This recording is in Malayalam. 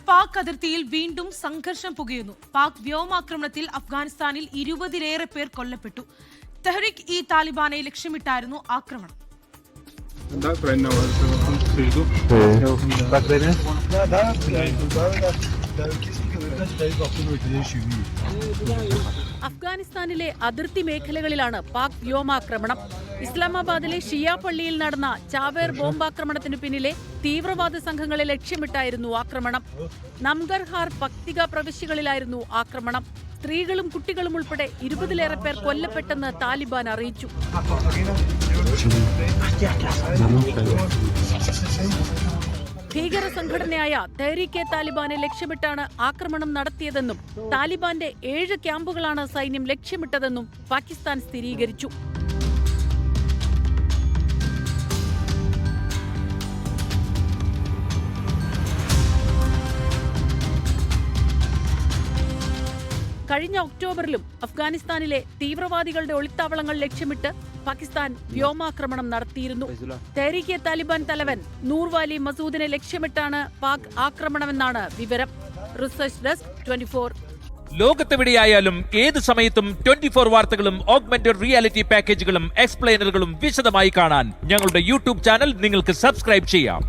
പാക് അതിർത്തിയിൽ വീണ്ടും സംഘർഷം പുകയുന്നു. പാക് വ്യോമാക്രമണത്തിൽ അഫ്ഗാനിസ്ഥാനിൽ 20-ലേറെ പേർ കൊല്ലപ്പെട്ടു. തെഹ്രിക് ഇ താലിബാനെ ലക്ഷ്യമിട്ടായിരുന്നു ആക്രമണം. അഫ്ഗാനിസ്ഥാനിലെ അതിർത്തി മേഖലകളിലാണ് പാക് വ്യോമാക്രമണം. ഇസ്ലാമാബാദിലെ ഷിയ പള്ളിയിൽ നടന്ന ചാവേർ ബോംബാക്രമണത്തിനു പിന്നിലെ തീവ്രവാദ സംഘങ്ങളെ ലക്ഷ്യമിട്ടായിരുന്നു ആക്രമണം. നംഗർഹാർ പക്തിക പ്രവിശ്യകളിലായിരുന്നു ആക്രമണം. സ്ത്രീകളും കുട്ടികളും ഉൾപ്പെടെ 20-ലേറെ പേർ കൊല്ലപ്പെട്ടെന്ന് താലിബാൻ അറിയിച്ചു. ഭീകര സംഘടനയായ തെഹ്രീക് താലിബാനെ ലക്ഷ്യമിട്ടാണ് ആക്രമണം നടത്തിയതെന്നും താലിബാന്റെ 7 ക്യാമ്പുകളാണ് സൈന്യം ലക്ഷ്യമിട്ടതെന്നും പാകിസ്ഥാൻ സ്ഥിരീകരിച്ചു. കഴിഞ്ഞ ഒക്ടോബറിലും അഫ്ഗാനിസ്ഥാനിലെ തീവ്രവാദികളുടെ ഒളിത്താവളങ്ങൾ ലക്ഷ്യമിട്ട് പാകിസ്ഥാൻ വ്യോമാക്രമണം നടത്തിയിരുന്നു. തെഹ്രീക് താലിബാൻ തലവൻ നൂർവാലി മസൂദിനെ ലക്ഷ്യമിട്ടാണ് പാക് ആക്രമണമെന്നാണ് വിവരം. Research desk 24. ലോകത്തെവിടെയായാലും ഏത് സമയത്തും 24 വാർത്തകളും ഓഗ്മെന്റഡ് റിയാലിറ്റി പാക്കേജുകളും എക്സ്പ്ലെയിനറുകളും വിശദമായി കാണാൻ ഞങ്ങളുടെ യൂട്യൂബ് ചാനൽ നിങ്ങൾക്ക് സബ്സ്ക്രൈബ് ചെയ്യാം.